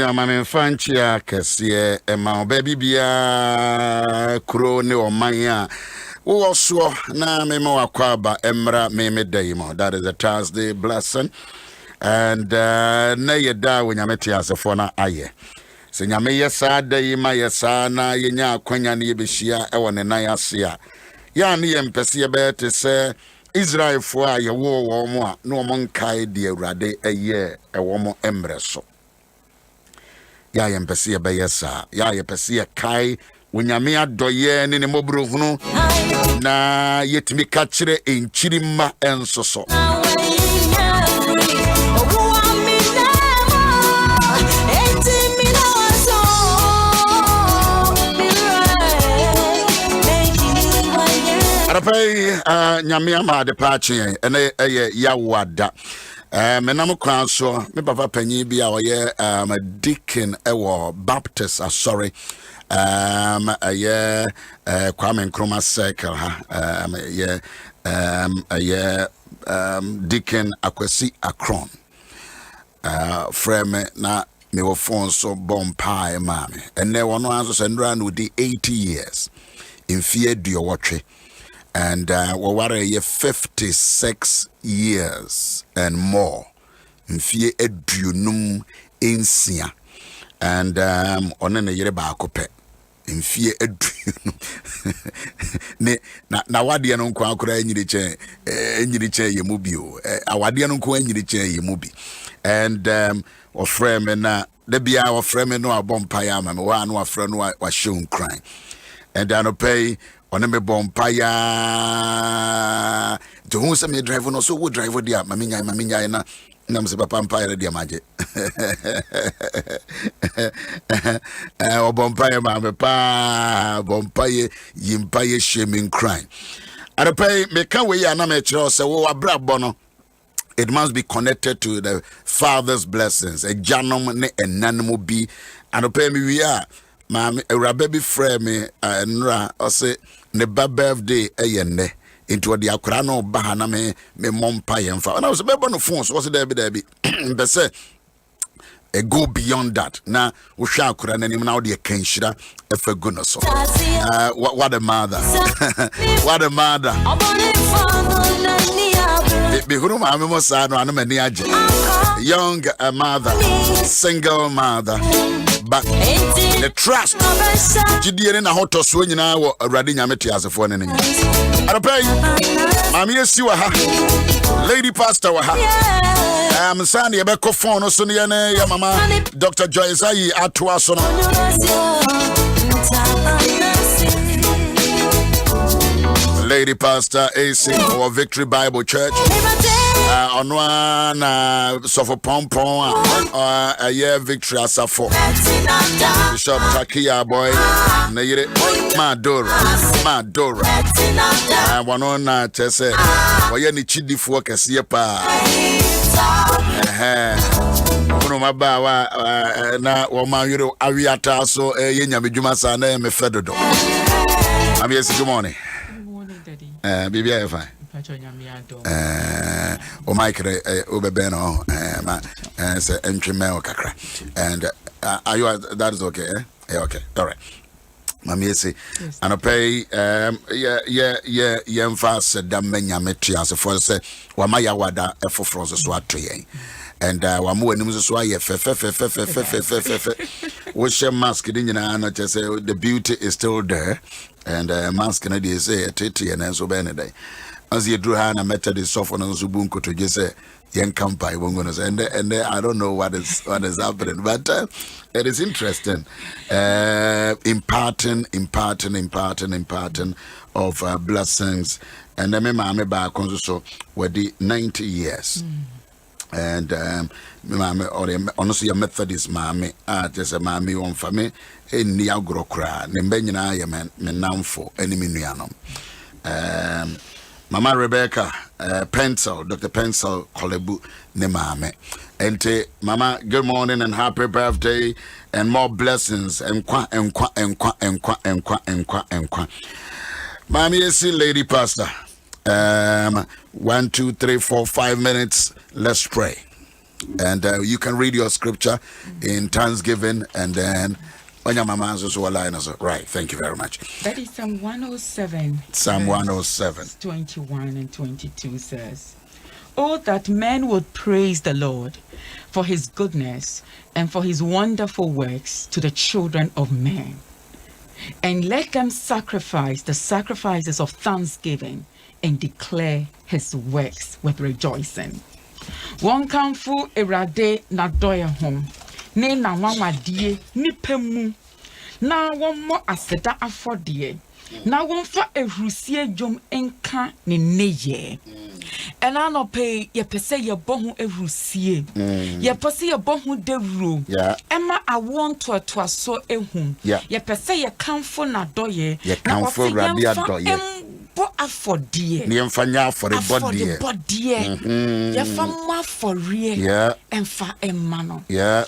Tia mame fanchia kese ema baby bia kuro ne omanya wo so na me ma wakwaba emra me dayimo. That is a Thursday blessing and na yeda wo nyamete asefo na aye se nyame yesa dayima yesa na yenya akwanya ne yebehia e wo ne nan ase a ya ne yempese yebete se Israel fo a ye wo mo a no mo nkai de awurade eye e wo mo emre so ya yempese yebeyesa ya yepese kai Unyame adoye ne mobrohunu na yetimi ka kire enchirima ensoso Arapai nyame ama de paache ene eye yawada menam kwan so me papa panyi bi a oye deacon ewo Baptist sorry Kwame Nkrumah circle Deacon Akwesi Akron frame na me wo phone so bompa mame ene wono anso sendra no di 80 years in fear dio watwe and wo ware ye 56 years and more in fear eduonum ensia and onene yere ba akopɛ mfie aduno ne na wade no nko akora anyiriche ye bi o awade no nko anyiriche ye bi and o frame na de bia o frame no abompa ya ma me wa no afra no wa show cry and no pay on me bompa ya to hu se me drive no so wo drive dia ma minya na nam se papa empire dia maje o bompaye ma me pa bompaye yimpaye shaming crime arapay me kan we ya na me kire se wo abrabo no it must be connected to the father's blessings a janom ne enanimo bi arapay me we ya ma ewrabe bi frame me nra o se ne birthday eyenne into the akra no ba na me mompa yemfa na so be no phone so there be be say a go beyond that na wo hwa akra na nim na wo de kanhira efa go no so what a mother what a mother be huru ma me mo sa no anu mani age young mother single mother but the trust jidiere na hoto so nyina wo awrade nyamete asefo ne ne arapay mami esi wa ha lady pastor wa ha sani ebe ko phone so ne ya mama Dr. Joyce ayi atwa so no Lady Pastor AC or Victory Bible Church onwa na sofo pompon a year Victory Asafo Bishop Takia boy na yire Madora wano na chese oye ni chidifo kese pa kuno mabawa na wo ma yire awiata so ye nyamedwuma sa na me fedodo am yes good morning Bibi I fine. O Mike Obebe no say entry mail kakra. And are you that is okay, eh? Okay. All right. Mami say and pay fast da menya metri as for say wa maya wada efofro so atoyen. And wa mo anim so aye fe we share mask din nyina na say the beauty is still there. And mask na dey say tete na so be ne dai as you drew ha na method is soft on so bunko to just say yen campai wongo no and I don't know what is happening but it is interesting imparting of blessings and me mama ba konso so with the 90 years and mama or honestly a Methodist mama just a mama on for me ni agro kra ne mbanyina ya me namfo enimi nuanom Mama Rebecca Pencil Dr. Pencil Kolebu ne mame ente mama good morning and happy birthday and more blessings enkwa Mami esi lady pastor 1 2 3 4 5 minutes let's pray And you can read your scripture in Thanksgiving, and then on your mama's also line also. Right, thank you very much. That is Psalm 107. Psalm 107. 21 and 22 says, "Oh, that men would praise the Lord for his goodness and for his wonderful works to the children of men. And let them sacrifice the sacrifices of thanksgiving and declare his works with rejoicing." One kamfu erade na doye hom ne na wawadie nipemu na wonmo aseda afodie na wonfa ehrusie dwom enka ne neye. Ena no pay ye pese ye bohu ehrusie ye pese ye bohu dewuro ema awon to so ehum ye pese ye kamfo na doye ye kamfo rade adoye bo afodie ne mfanya for the body ye fama for real emfa emano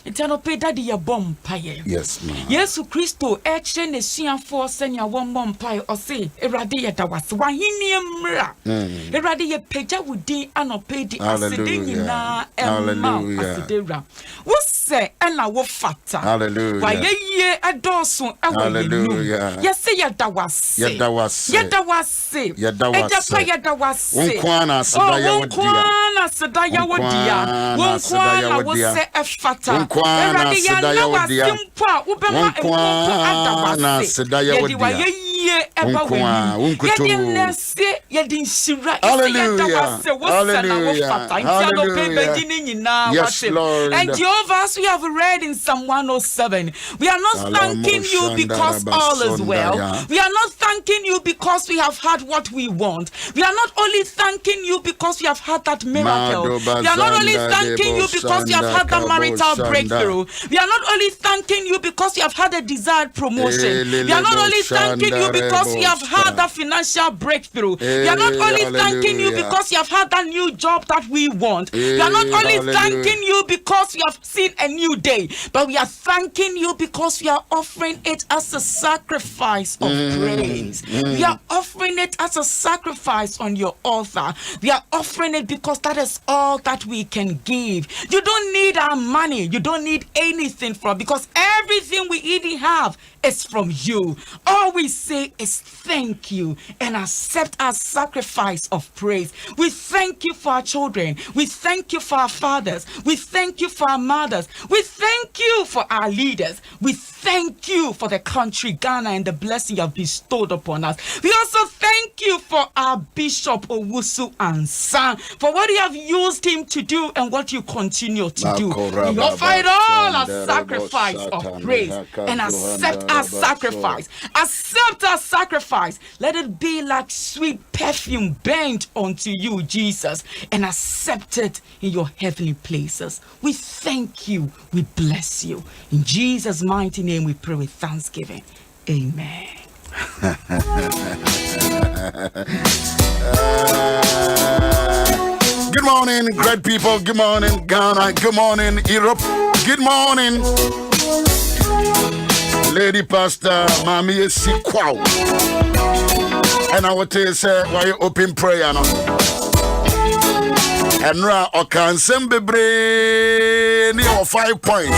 etano pay daddy ye bom paye. Yes ma'am. Yesu Kristo eche ne suafo senya won bom paye o se erade ye dawase wahini emra erade ye peja wudi anope di asede nyina emma asedera wo se ena wo fata hallelujah wa ye adoso hallelujah yes ye dawase Unkwana sedaya wodia wonkwana wo se efata erade ya na wasimpo a ubema adawase sedaya wodia And Jehovah, as we have read in Psalm 107, we are not thanking you because all is well. We are not thanking you because we have had what we want. We are not only thanking you because we have had that miracle. We are not only thanking you because we have had that marital breakthrough. We are not only thanking you because we have had a desired promotion. We are not only thanking you because we have had that financial breakthrough. We are not only thanking you because you have had that new job that we want. We are not only thanking you because we have seen a new day, but we are thanking you because we are offering it as a sacrifice of praise. We are offering it as a sacrifice on your altar. We are offering it because that is all that we can give. You don't need our money. You don't need anything from, because everything we even have is from you. All we say is thank you and accept our sacrifice of praise. We thank you for our children. We thank you for our fathers. We thank you for our mothers. We thank you for our leaders. We thank you for the country Ghana and the blessing you have bestowed upon us. We also thank you for our Bishop Owusu-Ansah, for what you have used him to do and what you continue to do. We offer it all as sacrifice of praise and accept our sacrifice. Accept our sacrifice. Let it be like sweet perfume burnt unto you, Jesus, and accept it in your heavenly places. We thank you. We bless you. In Jesus' mighty name we pray with thanksgiving. Amen. Good morning, great people. Good morning, Ghana. Good morning, Europe. Good morning, Lady Pastor Mami Sikwao. And I will tell you, say, why you open prayer now? And ra o kan sembebre ni o 5 points.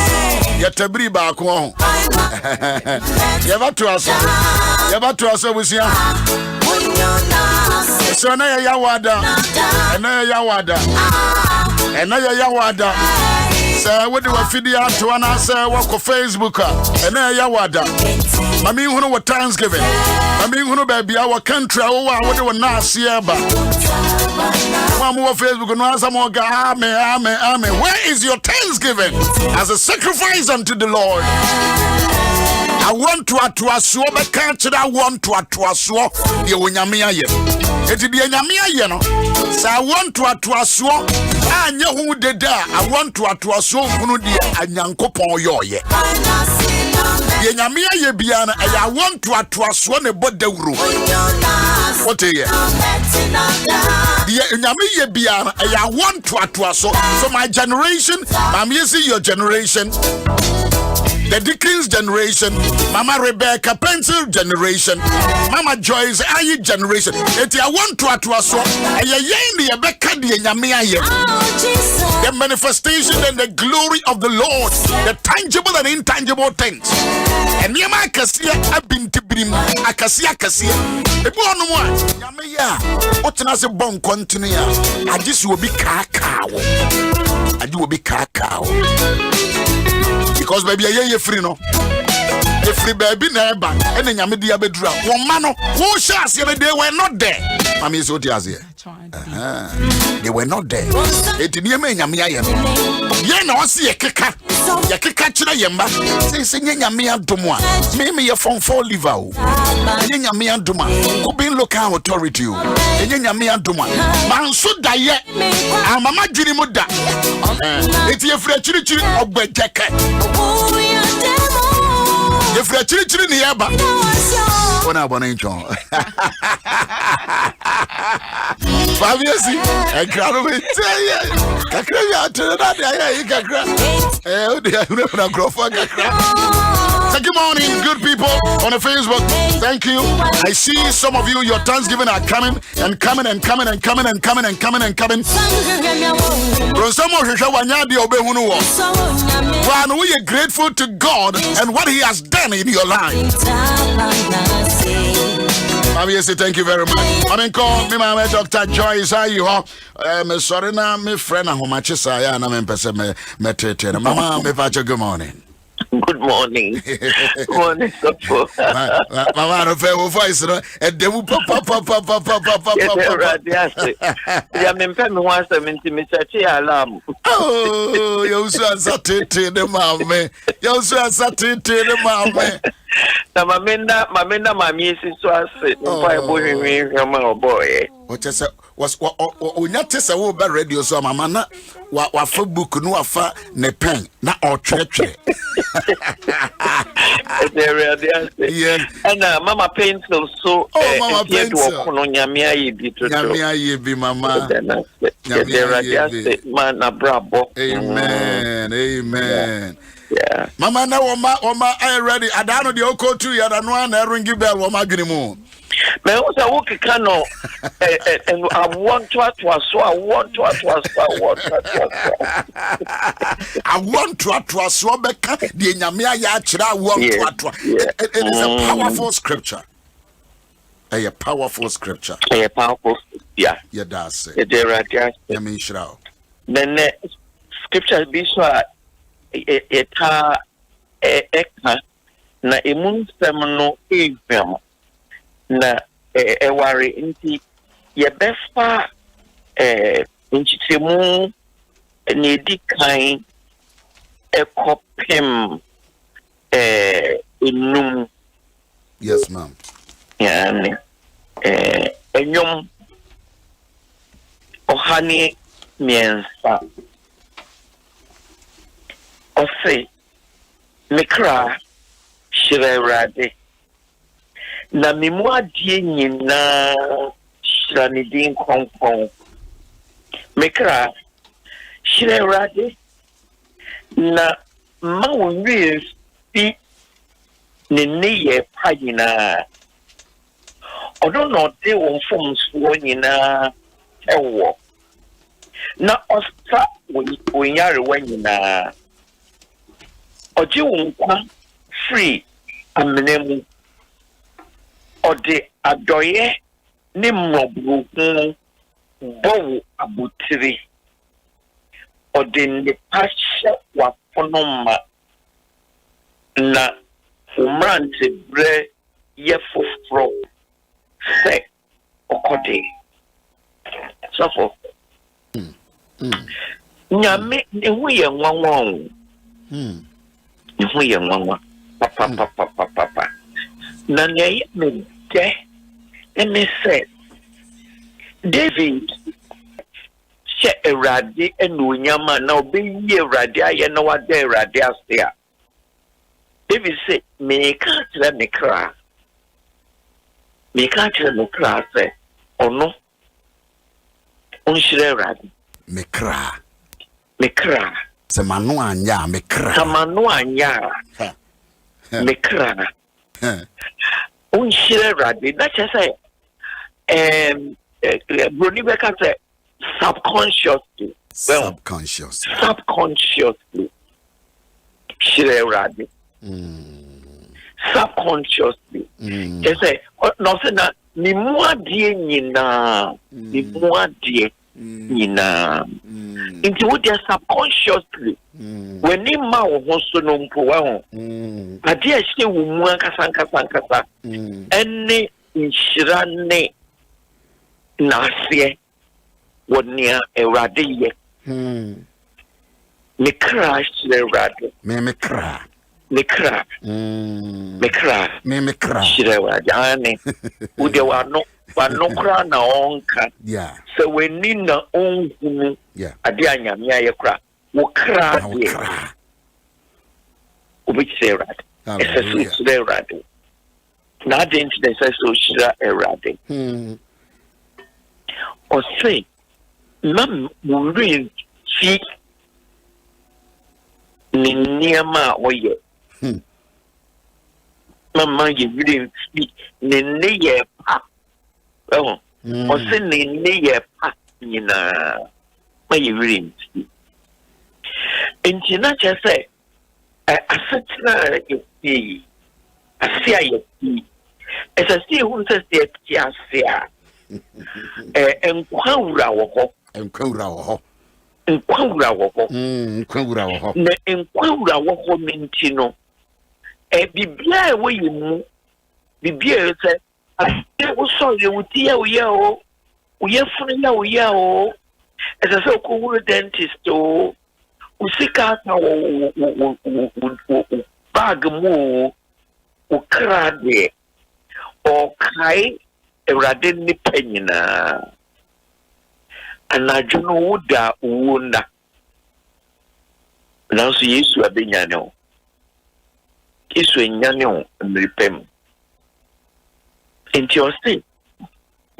Yetabri ba ko. Yeba to us we see. So na ya wada. And na ya wada. Say what do we feed you to and say walk on Facebook and na ya wada. Mami hunu what Thanksgiving. Mami hunu baby our country what do we na see ba. Mama Facebook no answer more amen. Where is your thanksgiving as a sacrifice unto the Lord? I want to atwaso be catch that want to atwaso de onyame aye. Eti de onyame aye no. Say I want to atwaso anya hu deda. I want to atwaso hunu de anyankopon yoye. De onyame aye bia na I want to atwaso ne bodawuro. What here? The Nyamiye Biana, I want to atwaso. So my generation, I'm using your generation. The the Dickens generation, Mama Rebecca Pencil generation, Mama Joyce Ayi generation. Eti I want to atwaso. Ayeye the Rebecca the Nyame. The manifestation and the glory of the Lord, the tangible and intangible things. And Yama Kasia abin tibrim akasia kasia. Ebu onu mo Nyame ya. Otena se bon continue. Agisi will be kakao. Adi will be kakao. Because baby ye free no. The free baby neighbor and then Nyame dia bedura. One man who shall say they were not there. Mami is what here. They were not there. It near me Nyame ayem. Ye na o se ye keka chira yemba. Say Nyame adomwa. Me ye from 4 liver o. Ye Nyame adoma. Ko bin local authority o. Ye Nyame adoma. Man so da ye. Mama dwini mu da. It ye free chiri ogbejeke. Ye free chiri ni yeba. Ona bona nchon. Fabiasi, I can't wait. Good morning, good people on the Facebook. Thank you. I see some of you, your Thanksgiving are coming and coming and coming and coming and coming and coming and coming. We are grateful to God and what He has done in your life. Obviously, thank you very much. I mean, call me, my Dr. Joyce. How you are? Sorry, now, my friend, I'm my chisa. I'm a Mama, good morning. Good morning. Good morning, Mama, no fair voice, no. And they will pop. Oh, you so uncertain, the mama. You so uncertain, the mama. My miss is so I said, boy. What is was not a over radio, so mamma, what for book no afa ne pen, not all church. Yeah, and Mama pencil so. Oh, Mama pencil. Nyamia be Mama. Man, a bravo. Amen. Yeah. Mama, now, Oma, I ready. I don't know the Oko too. You don't know, and ringy bell, Oma Grimu. Man, what's a walkie canoe? And I want to so I want to I want to so Becca, the Nyamia Yachra, want to. It is a powerful scripture. A powerful scripture. A powerful, yeah. Yeah, that's it. Then scripture be so. Eta eka na emun semno evem na eware nti ye befa nchitemu ne dikan ekopem enum. Yes, ma'am. Yani enyom ohani miensa Ose Mikra Shirerade Na mimwa die nyina Shiranidin Kongkong Mikra Shirerade Na Mawis Pi Niniye Pagina Odono de wonfom so nyina ewo Na osta wonyare wanyina Oji wunkwa free amenemu ode adoye ne mmobru bowu abutiri ode ne pasha wafonoma na umrante bre yefofro se okode sofo nyame ehu ye nwanwan If we are one, papa. Nanya me de, and me said, David, she a radi and Winyama now being ye radia, you know what they radias there. David said, me can't let me cry. Me can't let me cry, say, or no. Unshire radi. Me cry. Me cry. Samanu anya me cry. Samanu anya. mekra unshire radi na chese broni beka say subconsciously shire radi subconsciously chese no say na ni muadie nyina into what they subconsciously when you ma wo so no mpo wa ho ade a hye wo mu akasankasa enne nhyira ne naase wonia ewrade ye me crash ewrade me crash shire wa jane ude wa no kra na onka so when ni na onhunu ade anyame aye kra wo kra de obi shire ese shire rade na de incident so shire rade o say mam muri fi ni niama oye mama ye really speak ne ye pa o se ne ye pa nyina ma ye really speak entina che say asetina ye asia ye esa si hu se se asia enkwawura wo ho ne enkwawura wo ho mentino bibia we yimu bibia se wo so ye wuti ya o ye funu ya o ese se ko wuru dentist o usika ta wo bag mu o krade o kai ewrade ni panyina anadwo no wuda wunda nanso Yesu abenyane o Yesu enyane o mripem enti o se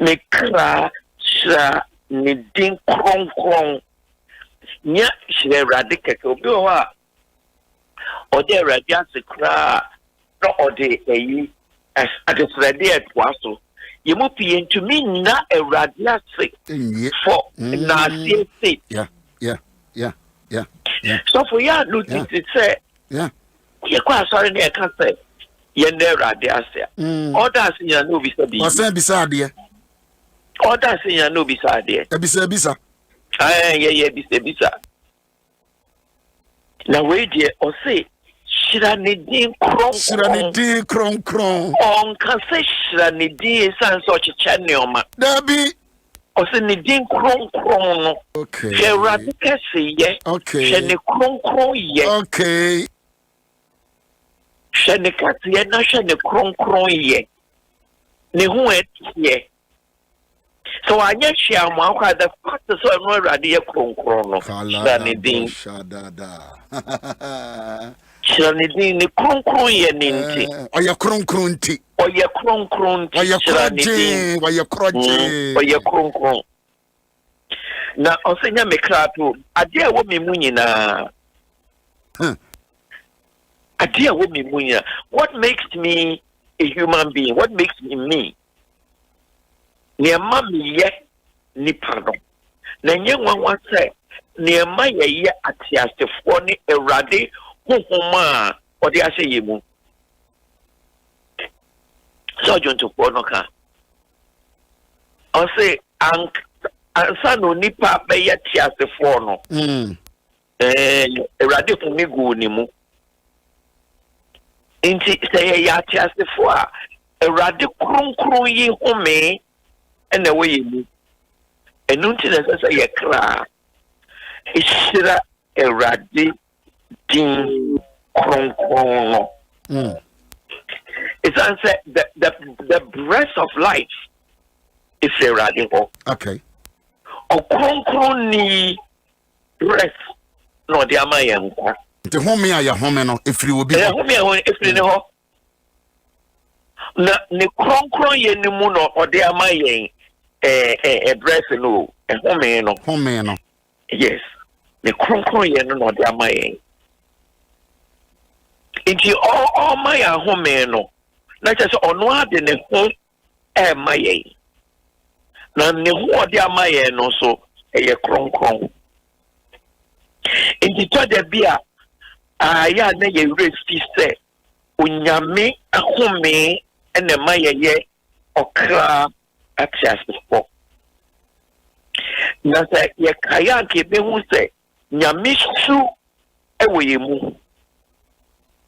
me kra sha ni din kronkron nya shire ewrade keke obi o a ode ewrade asekra no ode eyi as adesrade etwaso yemu pie ntumi na ewrade ase for na see yeah so for ya look it say ye kwa sorry na ka say ye na ewrade ase others ya no bi sabi o say bisa de others ya no bi sa de bisa ye bisa na we de o say Shiranidin kron. On can say Shiranidin sans such a channel. Dabi. O Sinidin kron. Okay. Sheradika say ye. Okay. Shani kron ye. Okay. Shanikat ye na shani kron ye. Ni huet ye. So I get Shama, the fact is so I'm ready a kron. Shiranidin. Shiranidin ni kron ye ninti. Oya kron ti. Oya kron ti. Oya kron. Na osenya mekrato ade wo me munyina. Ade wo me munyina. What makes me a human being? What makes me me? Ne mami ye ni pardon. Na nye nwa say ne ma ye atiasefo ni Ewrade Huma or the Asayemu. So John to Ponoka. I say, Ansa no nipa be yatia se fono. Ewrade for me go nimu. Inti say yatia se foa. Ewrade kron yi home and away mu. Enunti na say ye kra. Ishira Ewrade din kron. It's answer the breath of life is a radical. Okay. O kron ni breath no the amayen. The home ya home no if you will be home if you know. Na ni kron ye ni mu no o the amayen breath no home no. Yes. Ni kron ye no the amayen. Inti all my home no. Na just on what de ne ho e maye. Na ne ho de amaye no so e kronkron. Inti to de bia ya na ye resi se unyame ahome ene maye okra access for. Na se ye kaya ke be hu se nyame su ewo ye mu.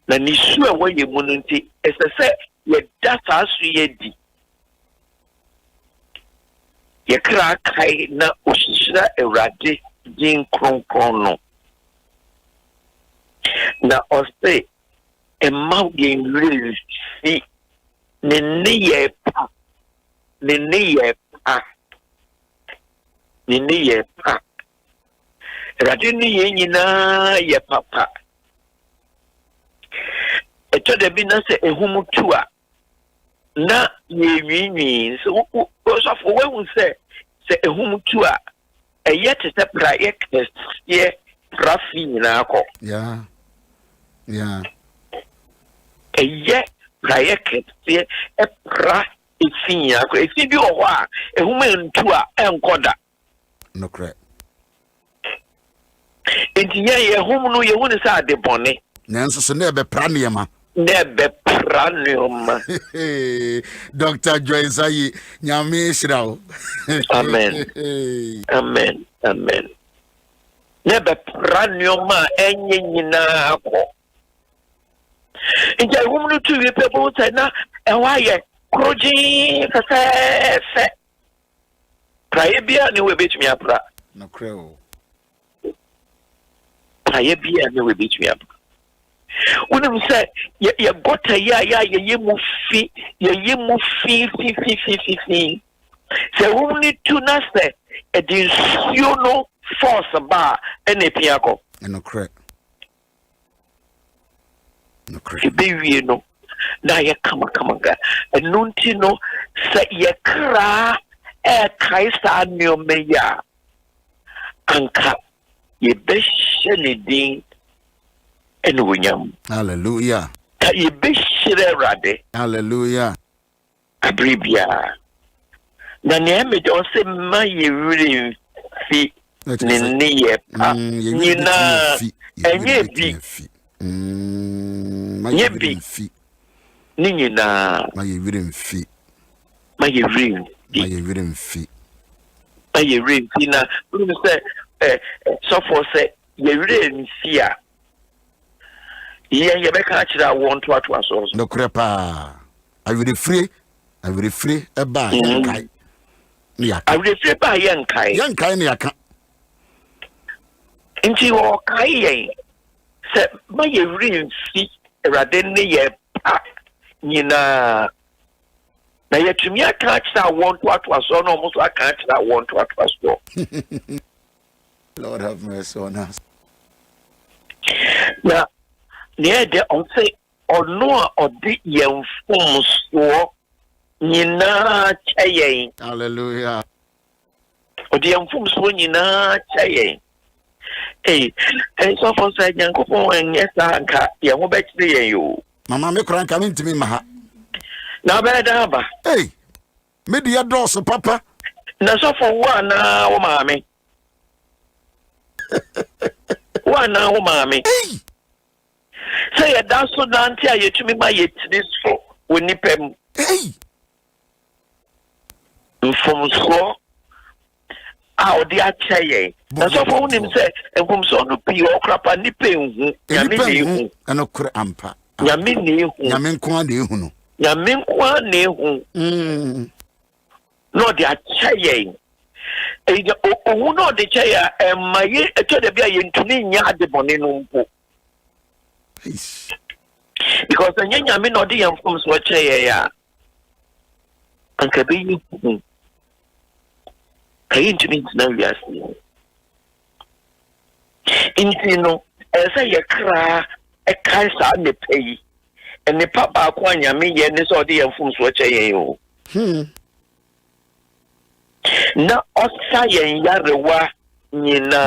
Na ni su ewo ye mu nti esese ye data su ye di. Ye kra kai na osira Ewurade din kronkron no. Na ose emma ye nri si ne ye pa. Ne ye pa. Ewurade ni ye nyina ye papa. Eto de bi na se ehumutu a na ye nwinwi so so for we say ehumutu a eye te se praye ye prafi na akọ yeah eye praye ye pra efi akọ efi bi o ho a ehumentu a enkoda no correct entiye ye hum no ye hu ne sa de bone nanso so na be pra niema Dr. Joyce Ayi nyame shirawo amen nebe pranioma enye nyina akọ nje humnu tu ye pebo na ewaye kroji fefefe praye bia ne we betumi apra no creo praye bia ne we betumi apra Unim say ye gota ya ye mu fi se woni tu na se e di no force ba ene piako no correct be wi no na ye kama ga enunti no se ye kra e kaisa nyo meya anka ye be shenedin hallelujah. You be sure rade. Hallelujah. Abribia. Na neme jo se ma ye really fi ni ye pa. Ni na enye bi. Ma ye bi fi. Ni na ma ye wirim fi. Ma ye wirim fi na we say so for say ye wirim fi a ye be ka kira won to aso no crepa I will free e ba yankai ni aka I will free ba yankai ni aka nti o kai yen se ma ye rin fi Ewurade ne ye pa nyina na ye tumi aka kira won to aso no mo so aka kira won to aso Lord have mercy on us. Na near the on say or no or the young form so Nina chaye. Hallelujah. Or the young form so Nina chaye. Hey, and so for say young couple and yes, I ya mo bet you. Mama me kran come into me maha. Na ba. Hey. Me dia dos papa. Na so for one na wo mama. One na wo mama. Hey. Say a dance so dante a yetumi ma yetini so woni pem. Hey. From so a odi achaye. Na so for unim say from so no pi okrapa ni penhu. Nyame ni hu. Ano kure ampa. Nyame ni hu. Nyame nko ade hu no. Nyame nko na hu. No di achaye. E o no de chaye maye eto de bia yentumi nya ade bone no mpo. Because the nyame no dey from so chaye ya anka be yi kayin tumi na wiase intino esa ye kra e kai sa ne pay ene papa kwa nyame ye ne so dey from so chaye yo na osa ye yarewa nyina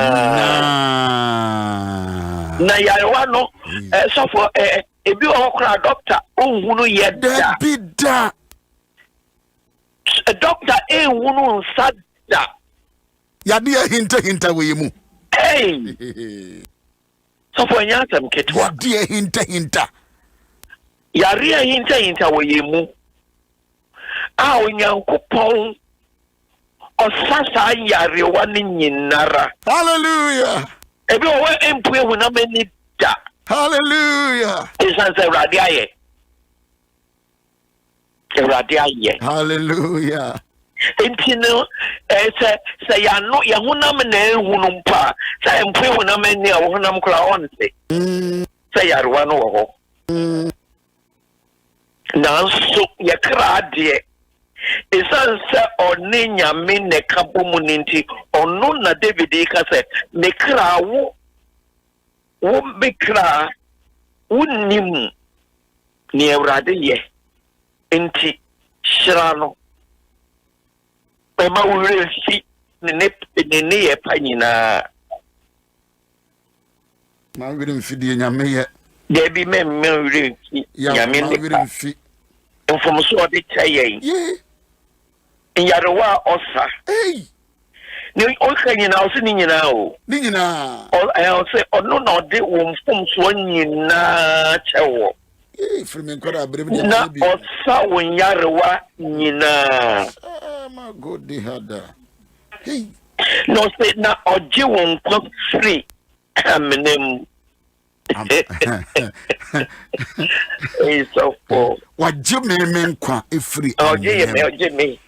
na yarewa no so for ebi okra doctor ohunu ye da bida a doctor ehunu sada yade hinta we mu hey so for nyasam ketwa yade hinta yare hinta we mu a onyankopon osasa yare wani nyinara hallelujah ebi o we empu ehuna mani da hallelujah isanse radiaye hallelujah Intino say ya no ya hunam na ehunu mpa say empu ehuna mani a hunam kra onse say yarwa no wo na so ya kra de isanse oni nyame ne kabomu ninti onu na David ka say me kra wo bikra unim ni Ewurade ye enti shirano ema wure fi ne ye panyina ma wure mfidie nyame ye de bi me wure fi nyame ne wure mfi mfomso ode chaye yarewa osa ni o kanyina o si ni nyina o o se ono na ode wo mfomso nyina chewo na osa wonyarewa nyina my god they had that no say na oje won ko free amnem so for waje me nkwa free oje me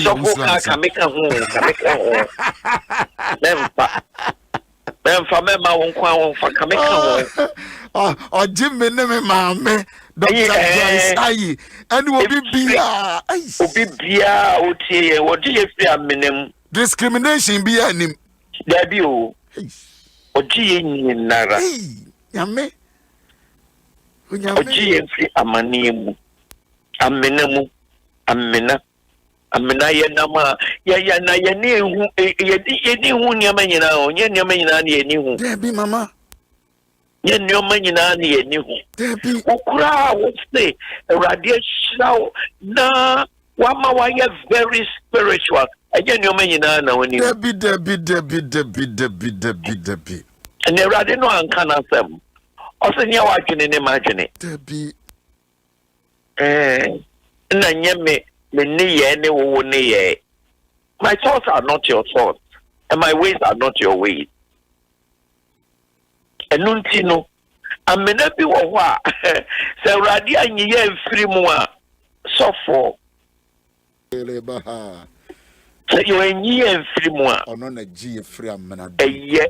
so for ka make ho memfa mema won kwa won fa ka make ho oje me ne me maame Dr. Joyce ayi and obi bia otie oje free amnem discrimination bia nim da bi o oje nyinara yame oje free amanemu amenemu amena ye nama ya na ye ne hu ye ni hu ni amanyina o nye ni amanyina na ye ni hu da bi mama ye ni amanyina na ye ni hu da bi okura wo say Ewurade shiraw na wama wa ye very spiritual ye ni amanyina na woni da bi and Ewurade no anka na sem o se nya wa dwene ne ma dwene da bi na nyeme my thoughts are not your thoughts, and my ways are not your ways. And nuntino, I'm menabi wa say Ewurade anyi ye mfiri mu a sofo. Say you anyi ye mfiri mu a ono na ji efiri amena. Eye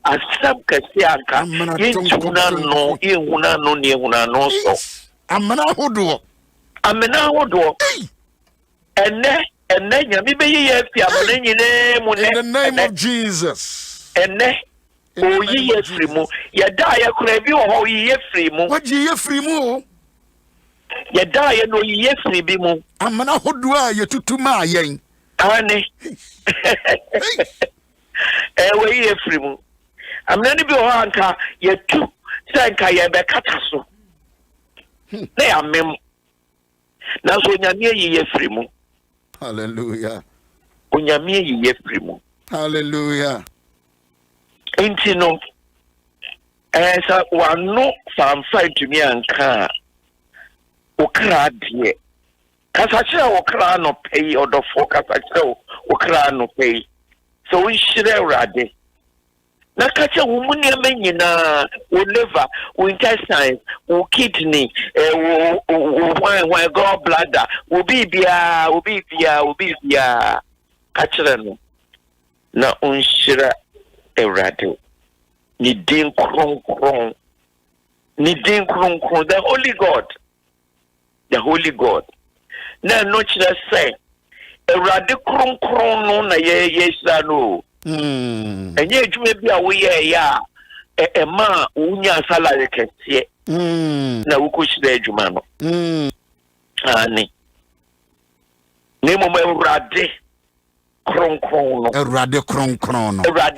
asam kase anka ye tuna no ye huna no ne huna no so. Amena hodo. Enne nyame be ye fi amena nyine mu ne. In the name of Jesus. Enne o ye free mu. Ya da ya kura bi wo ye free mu. What ye free mu? Ya da ya no ye free bi mu. Amena hodo a ye tutuma yen. Ane. We ye free mu. Amena ni bi wo anka ye tu sanka ye be kata so. Na ya mem. Na so nyame ye free mu. Hallelujah. Onyame ye free mu. Hallelujah. Intino esa wano samfa tumi anka okra de kasachira okra no pay odofo kasachira okra no pay so we shire Ewurade na kacha wo mu ne manyina wo liver wo intestine wo kidney wo gallbladder wo bibia kachira no na unshira Ewurade ni din kron the holy god na no chira say Ewurade kron no na ye shira no enye adwuma bi a wo ye ya ma unya salary kese na wo ko shira adwuma no ani ne mo Ewurade kronkron no Ewurade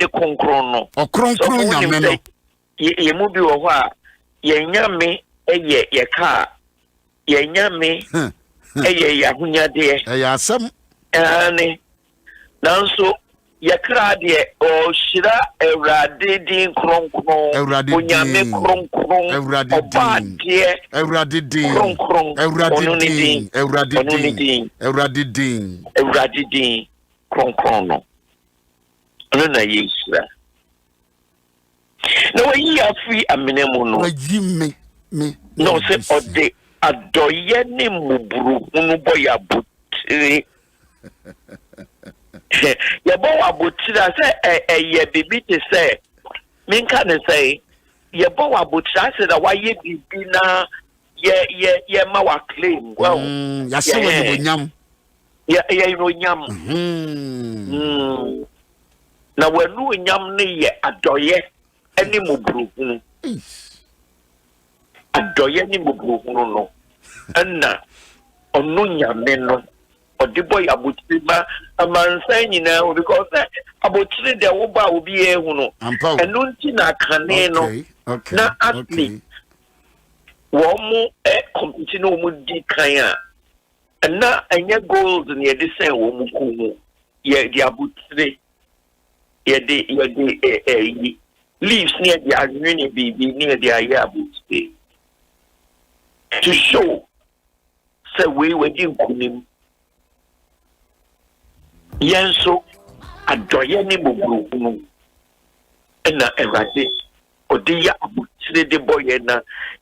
kronkron no o kronkron nyame no ye ye mu bi wo ho a Yenyame eye yeka yenyame eye yahunyade asam ane nanso yekra de o shira ewrade din kronkron onyame kronkron ewrade din kronkron no ono na yesra no yi afi amenemu no wayi me no se ode adoye ni muburu hunu boya butire ya bo wa butira se ye bibi te se minka ne se ye bo wa butira se da wa ye bibi na ye ma wa claim well ya se wo ni nyam ya no nyam na wanu nyam ne ye adoye eni muburu hunu adoye ni muburu hunu no enna onu nyame no odiboy abotire ma amansan nyina because abotire de wo ba obi ehu no enu nti na kane no na athlete wo mu compete no mu di kan a na enye goals ne de sen wo mu ko mu ye di abotire ye de leaves near the agreement be near the aya abotire to show say we were in kunim yenso adoye ni buburu na erade odi ya abotire de boye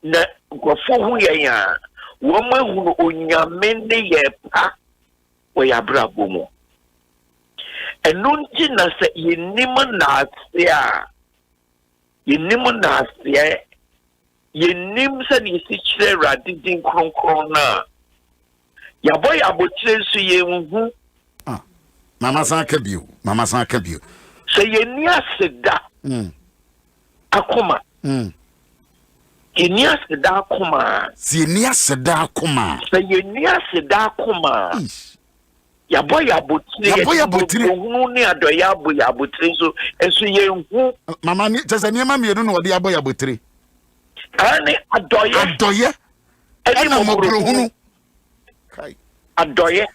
na gofo hu yen a wo ma hu onyame ne ye pa we ya brabo mu enunji na se yenim na ase a yenim se ni si kire rade din kronkron na ya boy abotire su ye hu Mama san kabio. Say ye aseda. Akoma. Ye aseda akoma. Si ye aseda akoma. Say ye aseda akoma. Ya boy abotire. Hu ni adoya abotire so enso ye hu. Mama ni tese niema mienu no odi aboy abotire. Ani adoye. Ena mobro hunu. Kai. Adoye.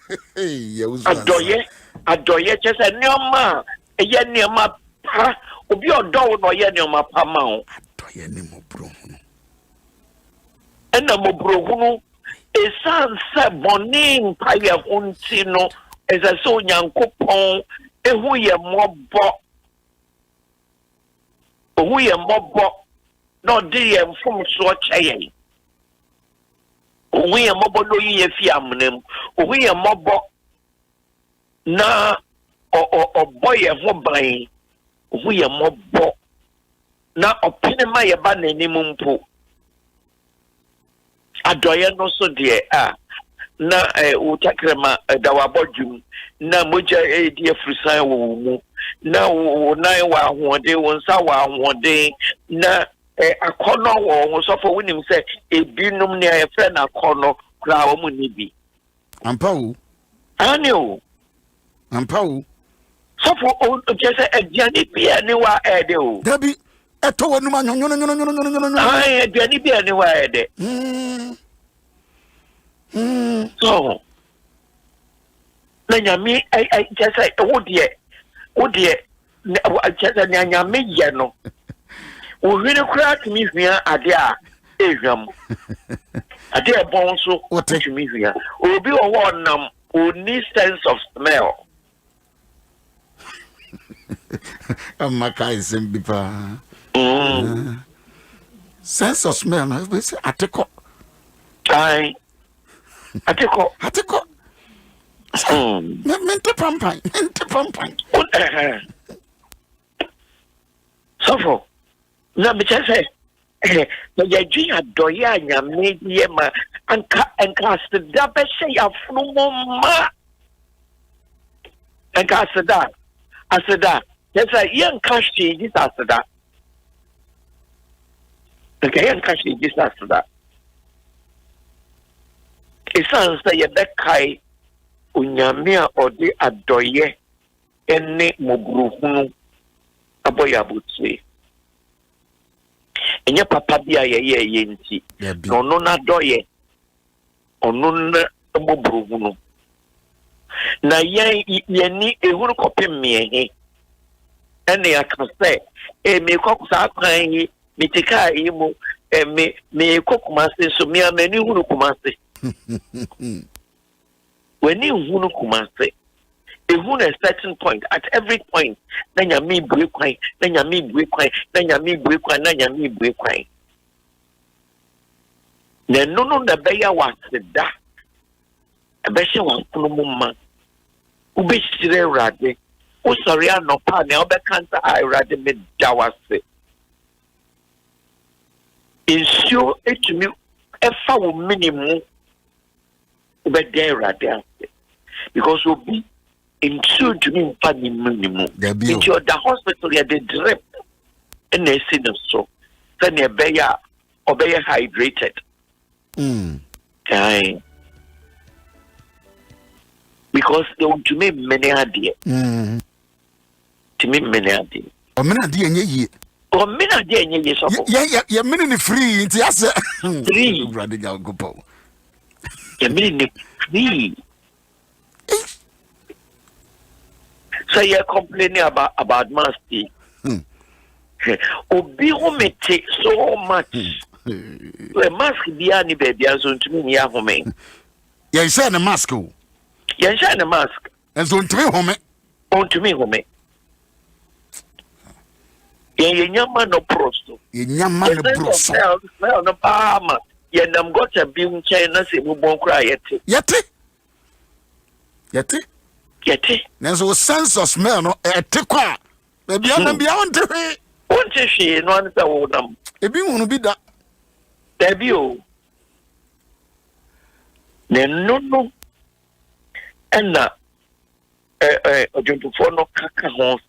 Adoye chese nioma eye nioma pa obi odo no ye nioma pa ma o adoye ni mobro hunu ena mobro hunu esanse bonin pa ye hunti no eza so nyankopon ehu ye mobo no di ye mfom so cheye ohu ye mobo no ye fi amnem ohu ye mobo na boy ho ban hu ye mobo na opine ma ye ba nanim mpo adoye no so de na utakrema da wabodwum na moja di afrisan wo mu na wo nan wa hoode wo nsa wa hoode na akono wo so fo wonim se ebinum ne ye fe na akono kra wo mu ni bi ampa wo ani o Ampao. So for just a Jenny be anywhere ede o. Debi eto wanu ma nyono. Ah, Jenny be anywhere ede. So. Na nyame I just say wo de just na nyame ye no. Wo hwene kura tumi hwia ade a ehwam. Ade e bon so tumi hwia. Obi wo nam oni sense of smell. Amaka is bipa. Sense of smell. No, we say ateko. Aye. Ateko. Mente pampan. So na me say na ya dwi adoye anyame ye ma anka aseda be say afunu ma anka aseda yes yan kashi this aseda okay yan kashi this aseda esan say ye be kai onyame a ode adoye ene mogruhunu aboya butse Enye papa bi a ye nti. No no na doye. Ono na mobro no. Na ye ni ehuru kopem me ene aka say me kokusa kwan yi mitika yi mu me kokumase so me amani huru kumase. When you hunu kumase ehun a certain point, at every point na nyame break kwan na nyame break kwan na nyame break kwan na nyame break kwan na no na beya waseda ebehye wankono mumma ubeshire urade o sorry anopa na obekanta urade me dawase insure etumi efa wo minimum ubede urade because obi into to me funny minimum. Into the hospital, you the drip and they see them so. Then you be hydrated. Because they want to make many ideas. To make many ideas. Or many ideas. Or many ideas. Yeah, many free. It's free. Radical go. Yeah, many free. So you're complaining about mask. Obi who take so much. The mask be any baby as to me ya home. Yeah, you say the mask. Yeah, you the mask. And so to me home. On to me home. Yeah, nyama no prosto. Nyama no prosto. Smell no palma. Yeah, nam got a beam chain na se mo bon cry yet. Yeti. There's a sense of smell, no, a tiqua. Maybe I'm beyond to me. What is she? No one told them. If you want to be that, debut. Then no, and that, no kaka home.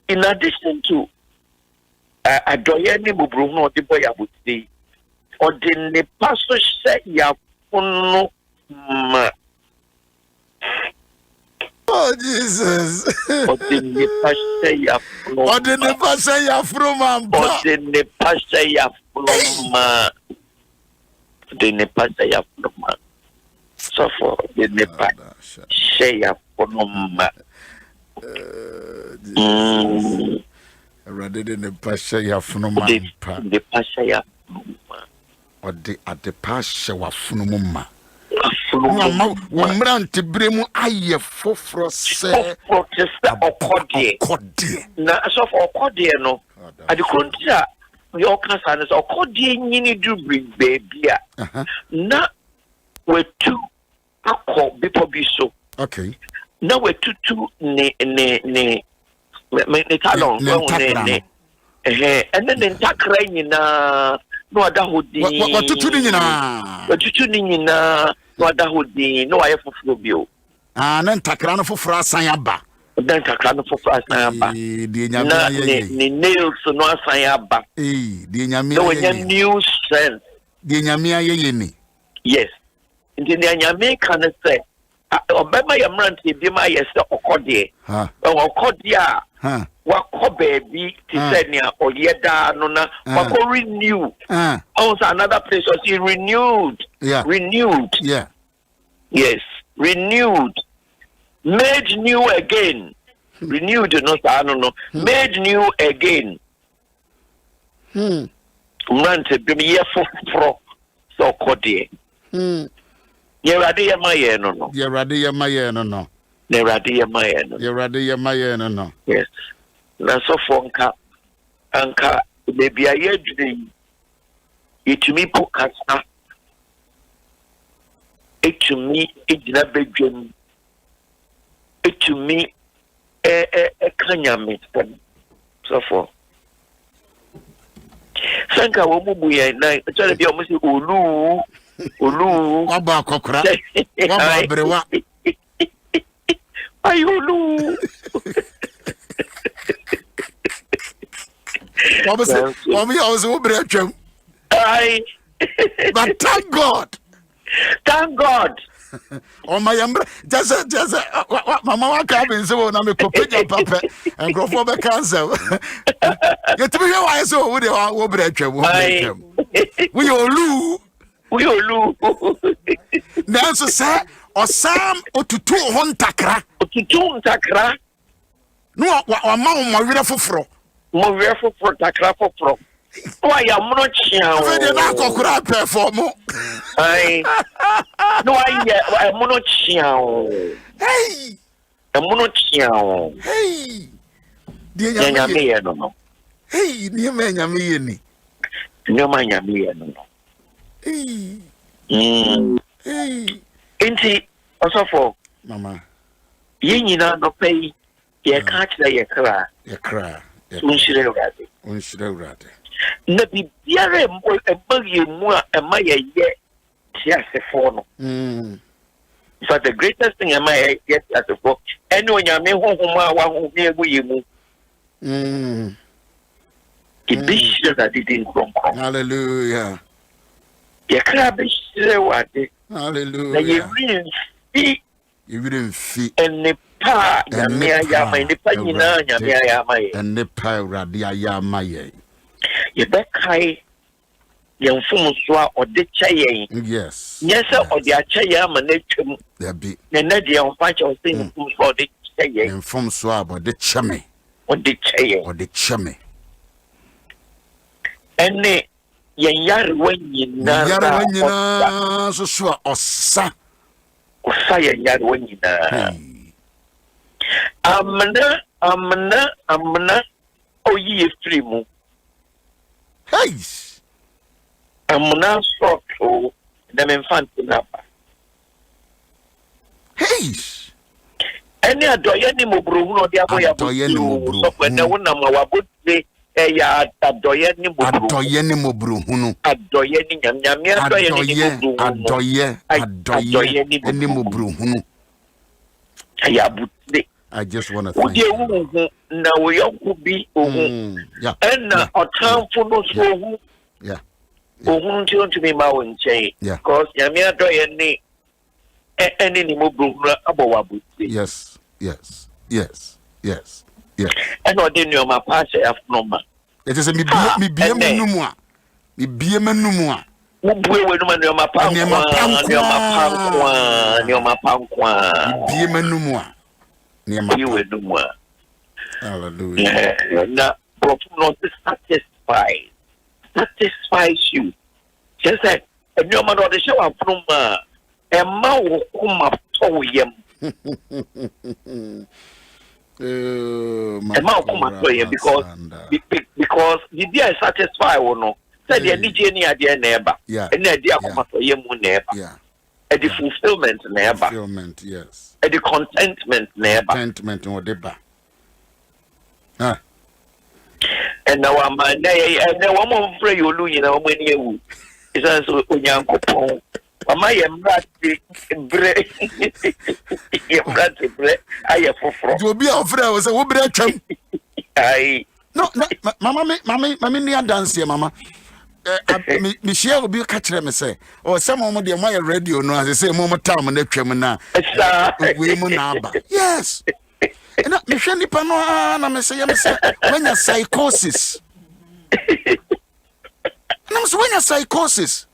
In addition to a doyeni mubruno, the boy I would say, or the pastor said, ya no, oh Jesus! Odene pastor ya from so for the pastor ya from rather than the pastor ya from the pastor ya or the at the pastor wa funumuma. Wamranti bremu aye fofro se okode na so for okode no ade kontia yo kasa ne so okode nyini du baby a na wetu akọ bipo bi so okay na wetu ne talon ne ene ne ntakra nyina no ada hodi watutu ni nyina no ada hodi no aye foforo bio na ntakra no foforo asan aba ntakra no foforo asan aba de nyame ne nails no asan aba de nyame no nya new strength de nyame ayeye ni yes ndi de nyame kan say obema yamranti bi ma yese okode okode a wakọ baby to send ya oyeda no na wakọ renew also another place was renewed yes renewed made new again renewed no made new again mante bi me yefofro so kode yerade yemaye no yerade yemaye no yes na so for anka baby aye dwene itumi pokasa itumi ejina bedwam itumi kanyame so for sanka wo mubu ye na tell bi o mo si olu waba akokora waba brewa ayolu Wami also breachum. Aye. But thank God. Oh my just mama wa ka be nse na me kopenya papa engrofo be cancel. Get me here why so we dey wo bre twam we olu nanso say osam otutu ho ntakra no wa ma wo were foforo takra foforo why am no chia o we dey na kokura perform ai no I am no chia o hey am no chia o hey die nyame ye no hey ni me nyame ye ni nyama nyame ye no hey hey enti osofo mama ye nyina no pay ye ka kira ye kra unshire urade na bibiare embaye mu a emaye ye tiasefo no so the greatest thing emaye ye tiasefo ene onyame honhom a wa honhom egu yemu ibishire that didn't come. Hallelujah. Ye kra bishire wade. Hallelujah. You wouldn't fee and pa nyame ayama ni pa nyina nyame ayama ye and pa urade ayama ye ye be kai ye mfum so a ode kye yes yes ode akye ama na twem there be na de on pa che o se mfum so ode kye mfum so a ode cheme ode cheme ene ye yare wanyina so a osa Usaya nyari wanyina. Amna oyi free mu. Hey. Amna soto na memfanti napa. Hey. Eni adoye ni mobruhu no dia boya bu. So kwene wona mawabode ya adoye ni mobruhu no. Adoye ni nyamnyam adoye ni mobruhu no. Ya butte. I just want to thank you. Na we yokubi ohu. Yeah. And otamfo no so ohu. Yeah. Ohun ti on to me ma won chen. Because nyame adoye ni eni ni mobruhu abo wabutte. Yes. And odi ni o ma pass afnoma. It is me bie menum a. Me bie menum a. Ubwe we no ma ni o ma pankwa. Bie menum a. Ni ma we no a. Hallelujah. Na not satisfies you. Just like and you ma do the show afnoma. E ma wo kuma to yem. Because the day I satisfy or no, said the DJ near the neighbor, and the idea of my neighbor, and the fulfillment neighbor, yes, and the contentment neighbor, contentment or the and now I'm and now I'm on free you lose, you know, when you is also on young couple. I am not bread. I am for you'll be afraid I was a bread. No, Mamma, near dance here, Mamma. Michelle will be catching me say, or some of the my radio, no, as I say, Mama Tom and the Tremana. Yes. And Michelle Nipano, I'm saying, when you're psychosis. And I'm saying, when you're psychosis.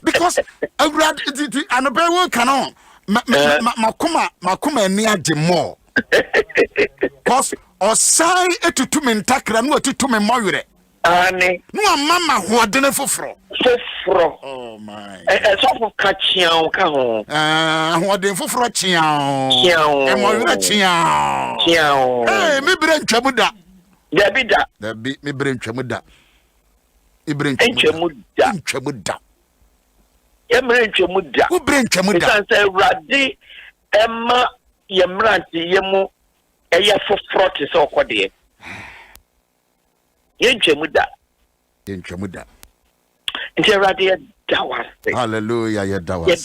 Because I read and a bear work canon. Makuma near Jimo. Because or sign it to two men takra no to me moire. No mama who are dinner for fro. Oh my. A sort of catchion cajon. Who are dinner for fro chiao. And moire chiao. Hey, me bring chamuda. There be me bring chamuda. Enchemuda. Who bring Chemuda? It's a radi Emma Yamranti Yemu Eya for front is all for dear. Enchemuda. It's a radi Dawas. Hallelujah, Yadawas.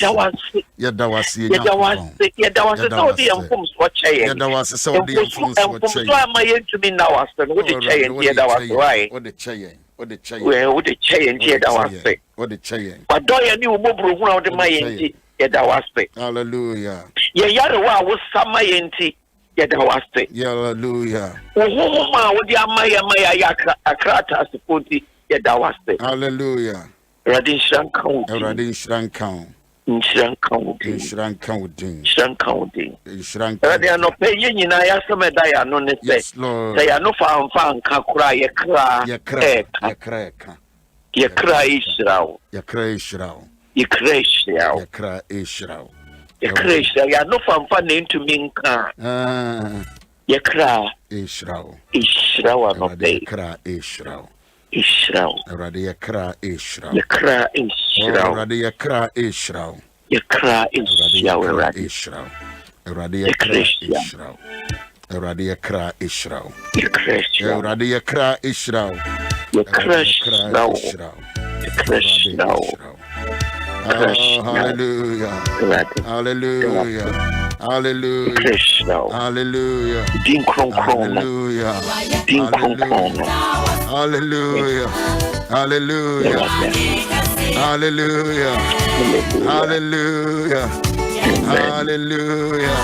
What the chain? Well, with the chain, that was it. What the chain? But do you knew Mobro who out the Mayanti, that was it. Hallelujah. Yarawa was some Mayanti, that was it. Hallelujah. Oh, with your Maya Akrata support it, that was it. Hallelujah. Radin Shankau. Radin Shankau. Inshran counting. They are not paying in Ayasamedaya, no necessary. They are no found Kakra, ye cry Israel. Ye crash, You crash now. ye cry Israel. You crash now. You are no fun name to Minka. You cry Israel. Israel, no pay. Cry Israel. Israel. Radia cry Israel. You cry Israel. Radia cry Israel. You cry Israel. Israel. Radia cry Israel. Radia cry Israel. You crash now. Radia cry Israel. You crash now. You crash now. Hallelujah. Hallelujah. Hallelujah. Hallelujah. Hallelujah. Hallelujah. Hallelujah. Hallelujah. Hallelujah. Hallelujah.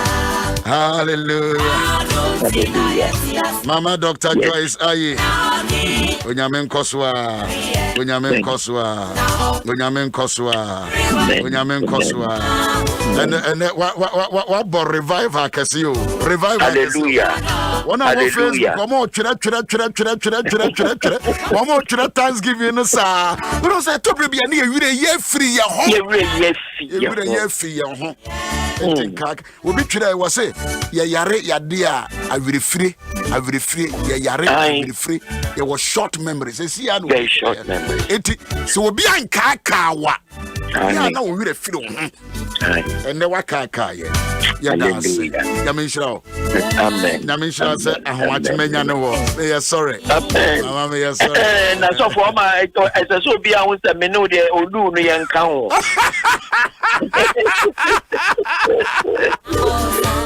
Hallelujah. Mama Dr. Joyce Aye. Onyamen koswa. Onyamen koswa. Onyamen koswa. Onyamen koswa. And what revival kasi yo? Revival. Hallelujah. One of Facebook, one more chira. One more chira Thanksgiving no sa. We don't say to be any year free your home. Year free your home. We be chira was say ya yare ya dia I will free ya yare I will free. There was short memories. See ya no. Very short memories. So we be an kakawa. Yeah, now we will free. And never kaka ye. Ya dance. Ya mention. Amen. Na mention say I want to menya no wo. Me sorry. Amen. Mama me sorry. Na so for my as so be I say me no dey olu no yan kan ho.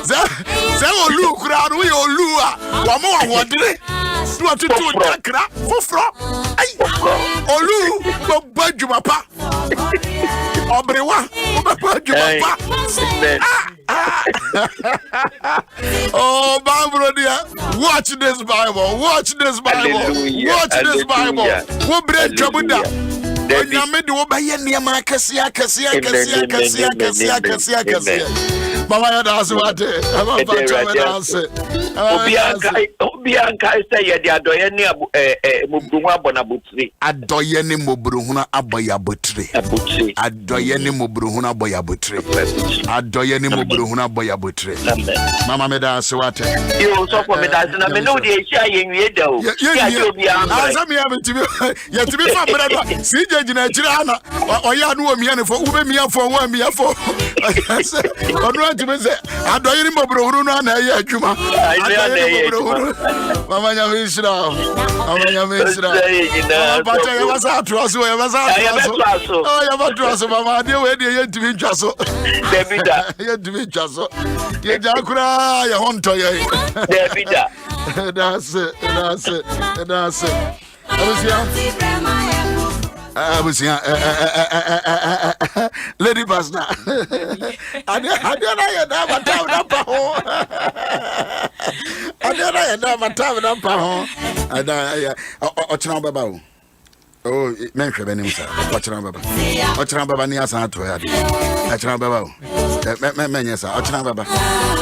Say olu kura no we olu a. Wa mo awodire. Nu atutu dakra foforo. Ai. Olu go badwuma pa. Obrewa, oh, Bible, dear. Watch this Bible. Watch this Bible. Watch this Bible. Who bring trouble down? When you made the obey near my cassia. Mama, you dance what? I'm about to dance. Obianka say the adoyeni mubruhuna bonabutri. Adoyeni mubruhuna aboyabutri. Adoyeni mubruhuna boyabutri. Adoyeni mubruhuna boyabutri. Mama me dance what? You so for me dance na me no dey share yen do. Ya do Obianka. Asa me have to be fa brother. CJ jina chira na oya no omiya ne fo ube miya fo wa miya fo. Adoyeni mubruhuna na ya adwuma. Mama Yamisra. But I was out to us. Oh, you want to us, Mama. Dear, where do you to be just so? You to be just so. You don't cry, you want to. That's it. I was here. Lady Pastor. I oh, mention benim sir. Ochran baba ni asa to ya de. Ochran baba. Menye sir. Ochran baba.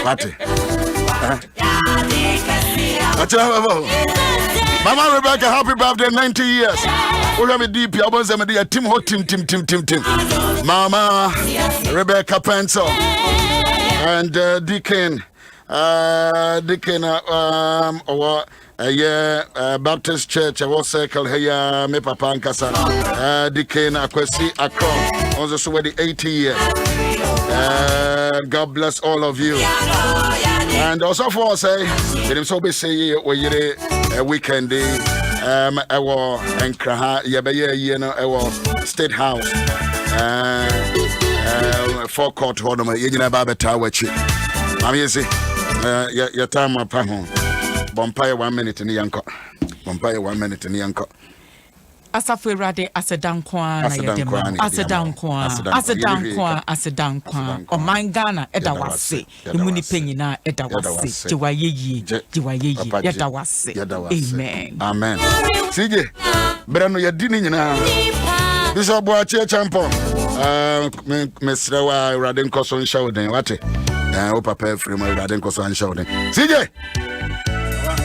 Party. Ochran baba. Mama Rebecca, happy birthday, 90 years. We have a deep team. Mama Rebecca Pencil and Deacon Baptist Church, I was circle here, me papa ankasa. Deacon Akwesi Akron, also so the 80 years. God bless all of you. And also for say, they so be say we a weekend day. Ewo Enkraha Yabaya State House. Forecourt Hodoma, Yina Baba Tawachi. I'm easy. Your time up home. Bompire 1 minute in the uncle. Bompire 1 minute in the uncle. Asafurade asedankwa na yedema asedankwa omangana edawase imuni penyina edawase jiwayeyi edawase amen sije brano yadini nyina Bishop Yaw Champion mesrewa Raden Koson Shawden wate o papa free mo Raden Koson Shawden sije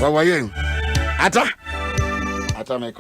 wawayen ata me